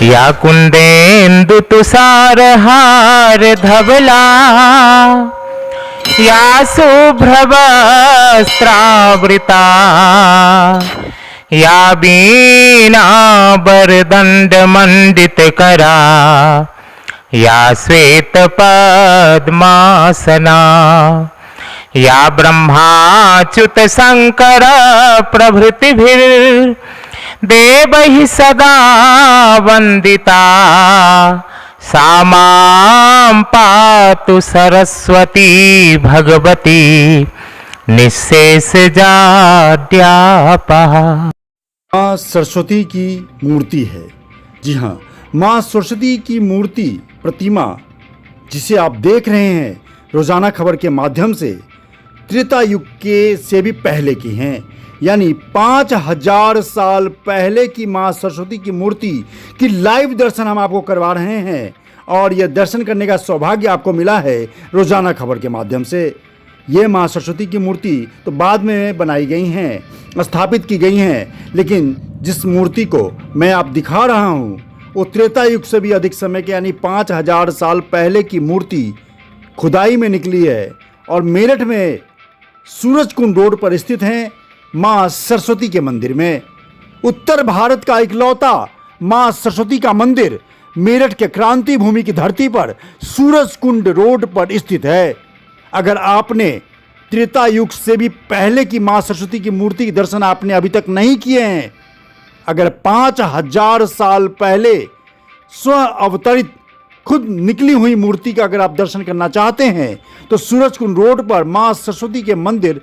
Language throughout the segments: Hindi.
या कुंदेन्दु तुषारहार धवला, या शुभ्रवस्त्रावृता, या वीणावरदण्डमण्डितकरा, या श्वेतपद्मासना, या ब्रह्माच्युत शंकर प्रभृतिभिर्देवैः सदा वन्दिता, सा मां पातु सरस्वती भगवती निःशेषजाड्यापहा। माँ सरस्वती की मूर्ति है। जी हाँ, माँ सरस्वती की मूर्ति प्रतिमा जिसे आप देख रहे हैं रोजाना खबर के माध्यम से, त्रेता युग के से भी पहले की हैं, यानी 5000 साल पहले की माँ सरस्वती की मूर्ति की लाइव दर्शन हम आपको करवा रहे हैं। और यह दर्शन करने का सौभाग्य आपको मिला है रोजाना खबर के माध्यम से। ये माँ सरस्वती की मूर्ति तो बाद में बनाई गई हैं, स्थापित की गई हैं, लेकिन जिस मूर्ति को मैं आप दिखा रहा हूँ वो त्रेता युग से भी अधिक समय के यानी 5000 साल पहले की मूर्ति खुदाई में निकली है और मेरठ में सूरजकुंड रोड पर स्थित हैं माँ सरस्वती के मंदिर में। उत्तर भारत का इकलौता माँ सरस्वती का मंदिर मेरठ के क्रांति भूमि की धरती पर सूरजकुंड रोड पर स्थित है। अगर आपने त्रेता युग से भी पहले की माँ सरस्वती की मूर्ति के दर्शन आपने अभी तक नहीं किए हैं, अगर 5000 साल पहले स्व अवतरित खुद निकली हुई मूर्ति का अगर आप दर्शन करना चाहते हैं तो सूरजकुंड रोड पर माँ सरस्वती के मंदिर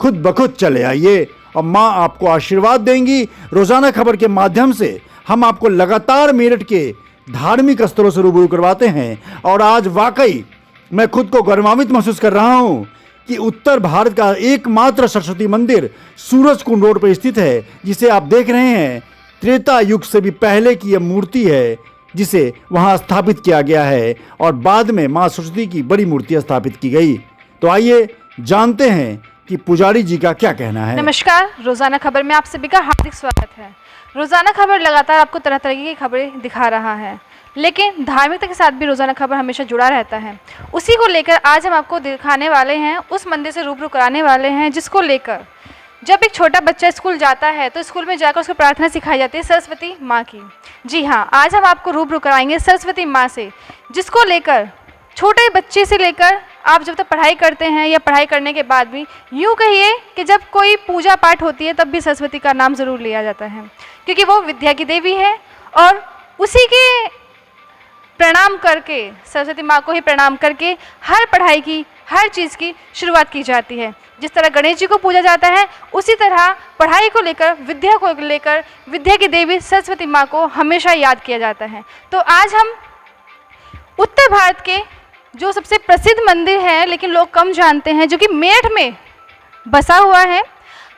खुद ब खुद चले आइए और माँ आपको आशीर्वाद देंगी। रोजाना खबर के माध्यम से हम आपको लगातार मेरठ के धार्मिक स्थलों से रूबरू करवाते हैं और आज वाकई मैं खुद को गौरवान्वित महसूस कर रहा हूँ कि उत्तर भारत का एकमात्र सरस्वती मंदिर सूरजकुंड रोड पर स्थित है, जिसे आप देख रहे हैं। त्रेता युग से भी पहले की यह मूर्ति है जिसे वहां स्थापित किया गया है और बाद में मां सरस्वती की बड़ी मूर्ति स्थापित की गई। तो आइए जानते हैं कि पुजारी जी का क्या कहना है। नमस्कार, रोजाना खबर में आप सभी का हार्दिक स्वागत है। रोजाना खबर लगातार आपको तरह तरह की खबरें दिखा रहा है, लेकिन धार्मिकता के साथ भी रोजाना खबर हमेशा जुड़ा रहता है। उसी को लेकर आज हम आपको दिखाने वाले हैं, उस मंदिर से रूबरू कराने वाले हैं जिसको लेकर जब एक छोटा बच्चा स्कूल जाता है तो स्कूल में जाकर उसको प्रार्थना सिखाई जाती है सरस्वती माँ की। जी हाँ, आज हम आपको रूबरू कराएंगे सरस्वती माँ से, जिसको लेकर छोटे बच्चे से लेकर आप जब तक पढ़ाई करते हैं या पढ़ाई करने के बाद भी, यूँ कहिए कि जब कोई पूजा पाठ होती है तब भी सरस्वती का नाम ज़रूर लिया जाता है, क्योंकि वो विद्या की देवी है और उसी के प्रणाम करके, सरस्वती माँ को ही प्रणाम करके हर पढ़ाई की, हर चीज़ की शुरुआत की जाती है। जिस तरह गणेश जी को पूजा जाता है, उसी तरह पढ़ाई को लेकर, विद्या को लेकर विद्या की देवी सरस्वती माँ को हमेशा याद किया जाता है। तो आज हम उत्तर भारत के जो सबसे प्रसिद्ध मंदिर है लेकिन लोग कम जानते हैं, जो कि मेरठ में बसा हुआ है,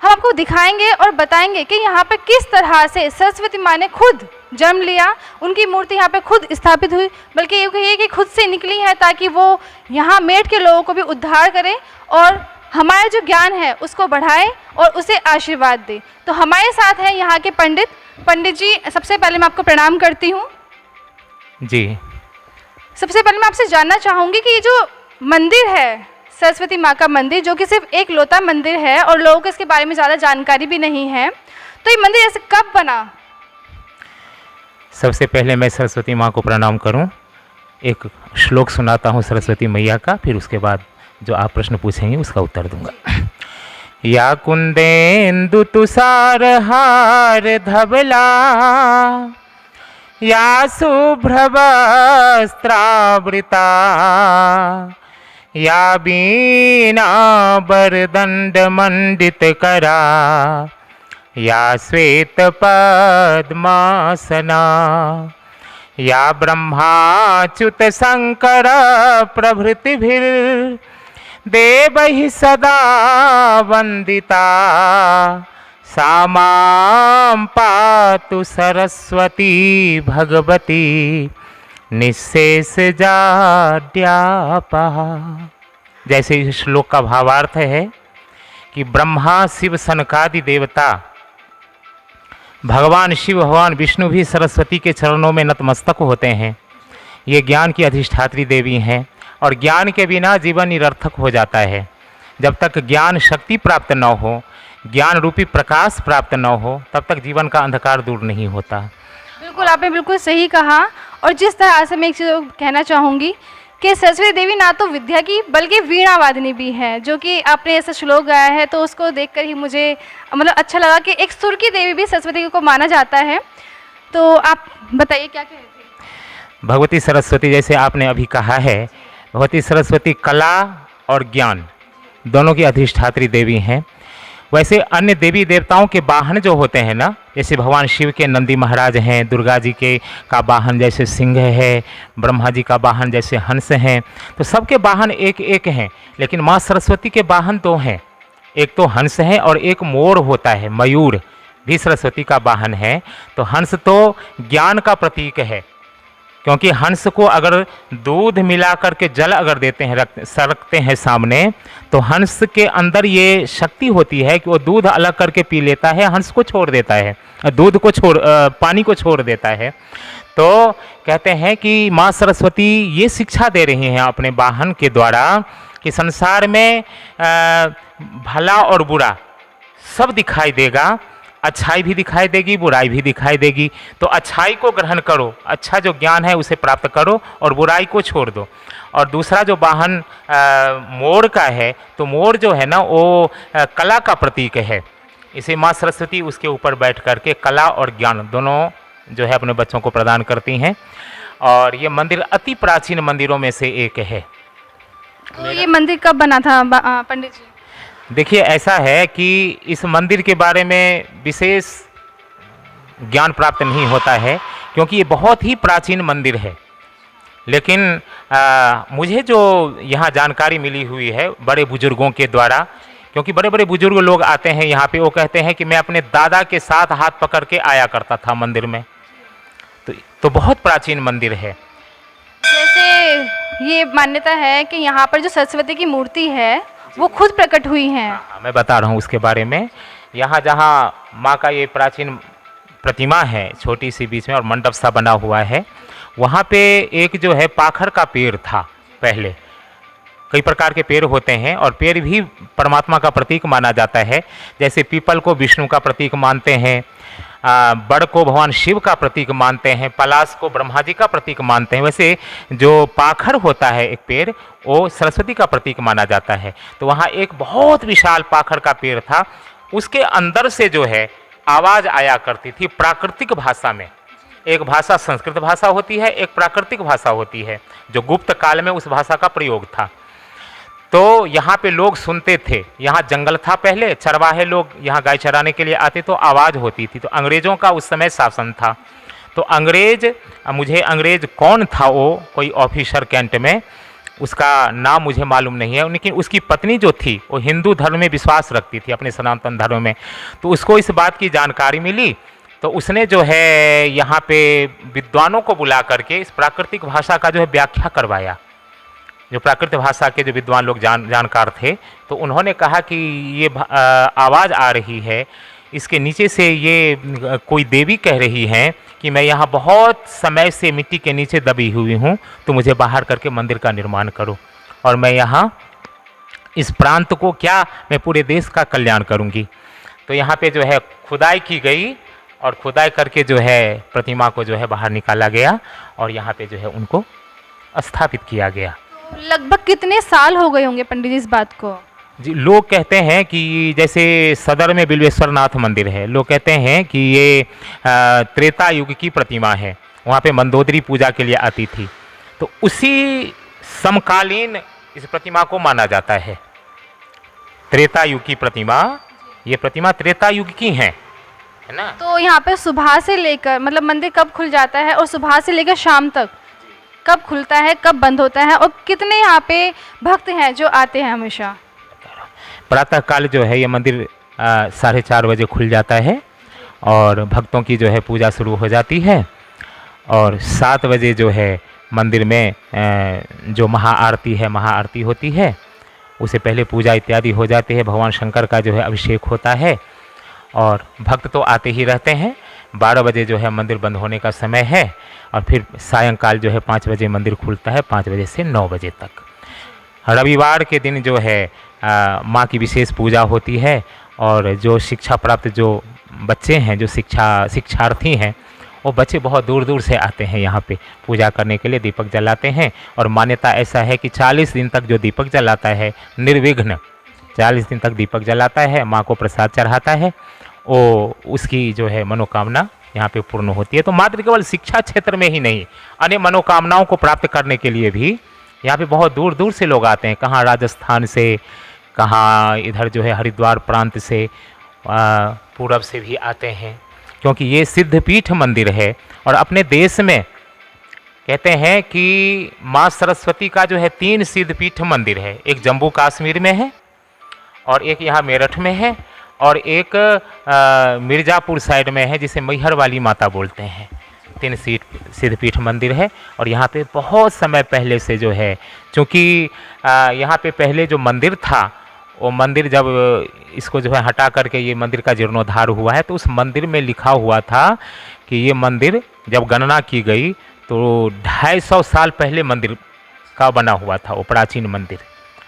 हम आपको दिखाएंगे और बताएंगे कि यहाँ पे किस तरह से सरस्वती माँ ने खुद जन्म लिया, उनकी मूर्ति यहाँ पे खुद स्थापित हुई, बल्कि ये कहिए कि खुद से निकली है ताकि वो यहाँ मेरठ के लोगों को भी उद्धार करे और हमारा जो ज्ञान है उसको बढ़ाए और उसे आशीर्वाद दे। तो हमारे साथ हैं यहाँ के पंडित जी। सबसे पहले मैं आपको प्रणाम करती हूँ जी। सबसे पहले मैं आपसे जानना चाहूँगी कि ये जो मंदिर है सरस्वती माँ का मंदिर, जो कि सिर्फ एक लौता मंदिर है और लोगों को इसके बारे में ज़्यादा जानकारी भी नहीं है, तो ये मंदिर ऐसे कब बना? सबसे पहले मैं सरस्वती माँ को प्रणाम करूं। एक श्लोक सुनाता हूं सरस्वती मैया का, फिर उसके बाद जो आप प्रश्न पूछेंगे उसका उत्तर दूंगा। या कुंदेन्दु तुषारहार धवला, या शुभ्रवस्त्रावृता, या वीणावरदण्डमण्डितकरा, या श्वेतपद्मासना, या ब्रह्माच्युत शंकर प्रभृतिभिर्देवैः सदा वन्दिता, सा मां पातु सरस्वती भगवती निःशेषजाड्यापहा। जैसे इस श्लोक का भावार्थ है कि ब्रह्मा शिव सनकादि देवता भगवान शिव भगवान विष्णु भी सरस्वती के चरणों में नतमस्तक होते हैं। ये ज्ञान की अधिष्ठात्री देवी हैं और ज्ञान के बिना जीवन निरर्थक हो जाता है। जब तक ज्ञान शक्ति प्राप्त न हो, ज्ञान रूपी प्रकाश प्राप्त न हो, तब तक जीवन का अंधकार दूर नहीं होता। बिल्कुल, आपने बिल्कुल सही कहा। और जिस तरह से मैं एक चीज़ कहना चाहूँगी कि सरस्वती देवी ना तो विद्या की बल्कि वीणा वादिनी भी है, जो कि आपने ऐसा श्लोक गाया है तो उसको देखकर ही मुझे मतलब अच्छा लगा कि एक सुर की देवी भी सरस्वती को माना जाता है। तो आप बताइए क्या कह रहे थे। भगवती सरस्वती, जैसे आपने अभी कहा है, भगवती सरस्वती कला और ज्ञान दोनों की अधिष्ठात्री देवी हैं। वैसे अन्य देवी देवताओं के वाहन जो होते हैं ना, जैसे भगवान शिव के नंदी महाराज हैं, दुर्गा जी के का वाहन जैसे सिंह है, ब्रह्मा जी का वाहन जैसे हंस हैं, तो सबके वाहन एक एक हैं। लेकिन माँ सरस्वती के वाहन दो हैं, एक तो हंस है और एक मोर होता है, मयूर भी सरस्वती का वाहन है। तो हंस तो ज्ञान का प्रतीक है, क्योंकि हंस को अगर दूध मिला करके जल अगर देते हैं, रखते हैं सामने, तो हंस के अंदर ये शक्ति होती है कि वो दूध अलग करके पी लेता है, हंस को छोड़ देता है, दूध को पानी को छोड़ देता है। तो कहते हैं कि माँ सरस्वती ये शिक्षा दे रही हैं अपने वाहन के द्वारा कि संसार में भला और बुरा सब दिखाई देगा, अच्छाई भी दिखाई देगी, बुराई भी दिखाई देगी। तो अच्छाई को ग्रहण करो, अच्छा जो ज्ञान है उसे प्राप्त करो और बुराई को छोड़ दो। और दूसरा जो वाहन मोर का है, तो मोर जो है ना वो कला का प्रतीक है। इसे माँ सरस्वती उसके ऊपर बैठ करके कला और ज्ञान दोनों जो है अपने बच्चों को प्रदान करती हैं। और ये मंदिर अति प्राचीन मंदिरों में से एक है। तो ये मंदिर कब बना था पंडित जी। देखिए, ऐसा है कि इस मंदिर के बारे में विशेष ज्ञान प्राप्त नहीं होता है, क्योंकि ये बहुत ही प्राचीन मंदिर है। लेकिन मुझे जो यहाँ जानकारी मिली हुई है बड़े बुजुर्गों के द्वारा, क्योंकि बड़े बड़े बुजुर्ग लोग आते हैं यहाँ पे, वो कहते हैं कि मैं अपने दादा के साथ हाथ पकड़ के आया करता था मंदिर में। तो बहुत प्राचीन मंदिर है। जैसे ये मान्यता है कि यहाँ पर जो सरस्वती की मूर्ति है वो खुद प्रकट हुई हैं। हाँ, मैं बता रहा हूँ उसके बारे में। यहाँ जहाँ माँ का ये प्राचीन प्रतिमा है छोटी सी बीच में और मंडप सा बना हुआ है, वहाँ पे एक जो है पाखर का पेड़ था। पहले कई प्रकार के पेड़ होते हैं और पेड़ भी परमात्मा का प्रतीक माना जाता है। जैसे पीपल को विष्णु का प्रतीक मानते हैं, बड़ को भगवान शिव का प्रतीक मानते हैं, पलाश को ब्रह्मा जी का प्रतीक मानते हैं। वैसे जो पाखर होता है एक पेड़, वो सरस्वती का प्रतीक माना जाता है। तो वहाँ एक बहुत विशाल पाखर का पेड़ था, उसके अंदर से जो है आवाज़ आया करती थी प्राकृतिक भाषा में। एक भाषा संस्कृत भाषा होती है, एक प्राकृतिक भाषा होती है, जो गुप्त काल में उस भाषा का प्रयोग था। तो यहाँ पे लोग सुनते थे। यहाँ जंगल था पहले, चरवाहे लोग यहाँ गाय चराने के लिए आते तो आवाज़ होती थी। तो अंग्रेज़ों का उस समय शासन था। तो मुझे अंग्रेज़ कौन था, वो कोई ऑफिसर कैंट में, उसका नाम मुझे मालूम नहीं है, लेकिन उसकी पत्नी जो थी वो हिंदू धर्म में विश्वास रखती थी, अपने सनातन धर्म में। तो उसको इस बात की जानकारी मिली, तो उसने जो है यहाँ पे विद्वानों को बुला करके इस प्राकृतिक भाषा का जो है व्याख्या करवाया। जो प्राकृतिक भाषा के जो विद्वान लोग जानकार थे, तो उन्होंने कहा कि ये आवाज़ आ रही है, इसके नीचे से ये कोई देवी कह रही है कि मैं यहाँ बहुत समय से मिट्टी के नीचे दबी हुई हूँ, तो मुझे बाहर करके मंदिर का निर्माण करो, और मैं यहाँ इस प्रांत को क्या, मैं पूरे देश का कल्याण करूँगी। तो यहाँ पे जो है खुदाई की गई और खुदाई करके जो है प्रतिमा को जो है बाहर निकाला गया और यहाँ पे जो है उनको स्थापित किया गया। लगभग कितने साल हो गए होंगे पंडित जी इस बात को। जी, लोग कहते हैं कि जैसे सदर में बिल्वेश्वर नाथ मंदिर है, लोग कहते हैं कि ये त्रेता युग की प्रतिमा है, वहाँ पे मंदोदरी पूजा के लिए आती थी। तो उसी समकालीन इस प्रतिमा को माना जाता है, त्रेता युग की प्रतिमा। ये प्रतिमा त्रेता युग की है ना। तो यहाँ पे सुबह से लेकर मतलब मंदिर कब खुल जाता है और सुबह से लेकर शाम तक कब खुलता है, कब बंद होता है, और कितने यहाँ पे भक्त हैं जो आते हैं हमेशा। प्रातः काल जो है ये मंदिर 4:30 बजे खुल जाता है और भक्तों की जो है पूजा शुरू हो जाती है, और 7 बजे जो है मंदिर में जो महाआरती है, महाआरती होती है, उसे पहले पूजा इत्यादि हो जाती है। भगवान शंकर का जो है अभिषेक होता है और भक्त तो आते ही रहते हैं, 12 बजे जो है मंदिर बंद होने का समय है, और फिर सायंकाल जो है 5 बजे मंदिर खुलता है, 5 बजे से 9 बजे तक। रविवार के दिन जो है माँ की विशेष पूजा होती है, और जो शिक्षा प्राप्त जो बच्चे हैं, जो शिक्षार्थी हैं, वो बच्चे बहुत दूर दूर से आते हैं यहाँ पे पूजा करने के लिए, दीपक जलाते हैं। और मान्यता ऐसा है कि 40 दिन तक जो दीपक जलाता है निर्विघ्न 40 दिन तक दीपक जलाता है, माँ को प्रसाद चढ़ाता है, वो उसकी जो है मनोकामना यहाँ पे पूर्ण होती है। तो मात्र केवल शिक्षा क्षेत्र में ही नहीं, अन्य मनोकामनाओं को प्राप्त करने के लिए भी यहाँ पे बहुत दूर दूर से लोग आते हैं। कहाँ राजस्थान से, कहाँ इधर जो है हरिद्वार प्रांत से, पूरब से भी आते हैं, क्योंकि ये सिद्धपीठ मंदिर है। और अपने देश में कहते हैं कि माँ सरस्वती का जो है 3 सिद्धपीठ मंदिर है। एक जम्मू कश्मीर में है, और एक यहाँ मेरठ में है, और एक मिर्ज़ापुर साइड में है, जिसे मैहर वाली माता बोलते हैं। 3 सिद्धपीठ मंदिर है। और यहाँ पे बहुत समय पहले से जो है, चूँकि यहाँ पे पहले जो मंदिर था, वो मंदिर जब इसको जो है हटा करके ये मंदिर का जीर्णोद्धार हुआ है, तो उस मंदिर में लिखा हुआ था कि ये मंदिर जब गणना की गई तो 250 साल पहले मंदिर का बना हुआ था वो प्राचीन मंदिर।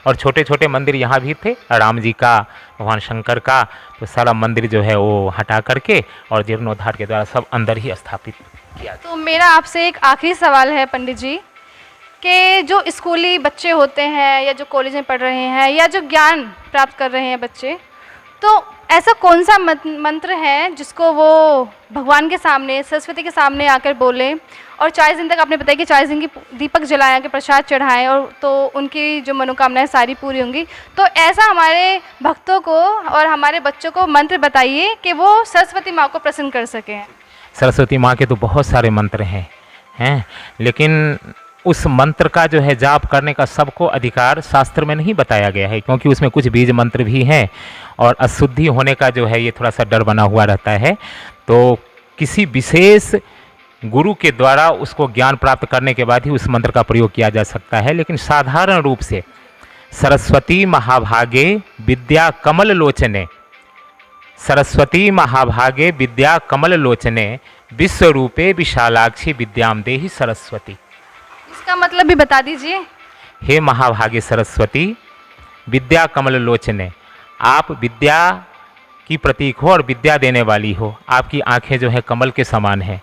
और छोटे छोटे मंदिर यहाँ भी थे, राम जी का, भगवान शंकर का, तो सारा मंदिर जो है वो हटा करके और जीर्णोद्धार के द्वारा सब अंदर ही स्थापित किया। तो मेरा आपसे एक आखिरी सवाल है पंडित जी, कि जो स्कूली बच्चे होते हैं या जो कॉलेज में पढ़ रहे हैं या जो ज्ञान प्राप्त कर रहे हैं बच्चे, तो ऐसा कौन सा मंत्र है जिसको वो भगवान के सामने, सरस्वती के सामने आकर बोलें, और 40 दिन तक आपने बताया कि 40 दिन की दीपक जलाएं, के प्रसाद चढ़ाएं, और तो उनकी जो मनोकामनाएं सारी पूरी होंगी। तो ऐसा हमारे भक्तों को और हमारे बच्चों को मंत्र बताइए कि वो सरस्वती माँ को प्रसन्न कर सकें। सरस्वती माँ के तो बहुत सारे मंत्र हैं, लेकिन उस मंत्र का जो है जाप करने का सबको अधिकार शास्त्र में नहीं बताया गया है, क्योंकि उसमें कुछ बीज मंत्र भी हैं, और अशुद्धि होने का जो है ये थोड़ा सा डर बना हुआ रहता है। तो किसी विशेष गुरु के द्वारा उसको ज्ञान प्राप्त करने के बाद ही उस मंत्र का प्रयोग किया जा सकता है। लेकिन साधारण रूप से सरस्वती महाभागे विद्या कमल लोचने, सरस्वती महाभागे विद्या कमल लोचने, विश्वरूपे विशालाक्षी विद्याम देहि सरस्वती। इसका मतलब भी बता दीजिए। हे महाभागे सरस्वती, विद्या कमल लोचने, आप विद्या की प्रतीक हो और विद्या देने वाली हो। आपकी आंखें जो है कमल के समान हैं।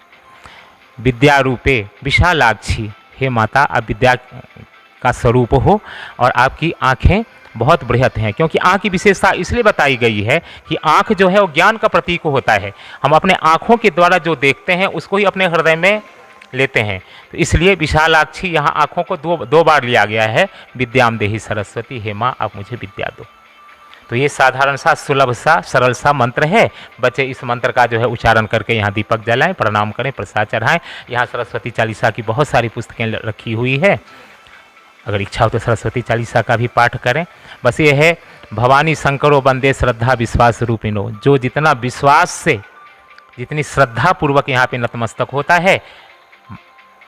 विद्या रूपे विशालाक्षी, हे माता आप विद्या का स्वरूप हो, और आपकी आंखें बहुत बृहत हैं। क्योंकि आँख की विशेषता इसलिए बताई गई है कि आँख जो है वो ज्ञान का प्रतीक होता है। हम अपने आँखों के द्वारा जो देखते हैं उसको ही अपने हृदय में लेते हैं, तो इसलिए विशालाक्षी यहाँ आँखों को दो बार लिया गया है। विद्याम देहि सरस्वती, हे माँ आप मुझे विद्या दो। तो ये साधारण सा, सुलभ सा, सरल सा मंत्र है। बच्चे इस मंत्र का जो है उच्चारण करके यहाँ दीपक जलाएं, प्रणाम करें, प्रसाद चढ़ाएं। यहाँ सरस्वती चालीसा की बहुत सारी पुस्तकें रखी हुई है, अगर इच्छा हो तो सरस्वती चालीसा का भी पाठ करें। बस ये है, भवानी शंकरो वंदे श्रद्धा विश्वास रूपिणो, जो जितना विश्वास से, जितनी श्रद्धा पूर्वक यहाँ पे नतमस्तक होता है,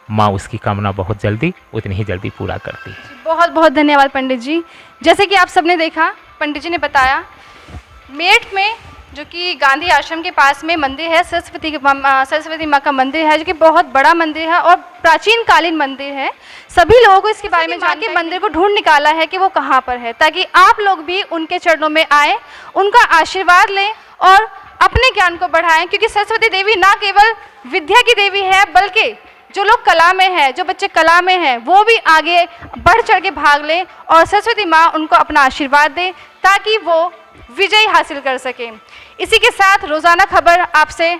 माँ उसकी कामना बहुत जल्दी, उतनी ही जल्दी पूरा करती है। बहुत बहुत धन्यवाद पंडित जी। जैसे कि आप सबने देखा, पंडित जी ने बताया, मेरठ में जो कि गांधी आश्रम के पास में मंदिर है, सरस्वती माँ का मंदिर है, जो कि बहुत बड़ा मंदिर है और प्राचीन कालीन मंदिर है। सभी लोगों को इसके बारे में जाके मंदिर को ढूंढ निकाला है कि वो कहाँ पर है, ताकि आप लोग भी उनके चरणों में आए, उनका आशीर्वाद लें और अपने ज्ञान को बढ़ाएं। क्योंकि सरस्वती देवी ना केवल विद्या की देवी है, बल्कि जो लोग कला में है, जो बच्चे कला में हैं, वो भी आगे बढ़ चढ़ के भाग लें और सरस्वती माँ उनको अपना आशीर्वाद दें, ताकि वो विजय हासिल कर सकें। इसी के साथ रोज़ाना खबर आपसे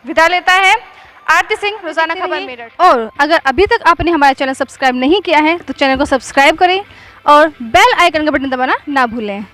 विदा लेता है। आरती सिंह, रोज़ाना खबर मेरठ। और अगर अभी तक आपने हमारा चैनल सब्सक्राइब नहीं किया है तो चैनल को सब्सक्राइब करें और बेल आइकन का बटन दबाना ना भूलें।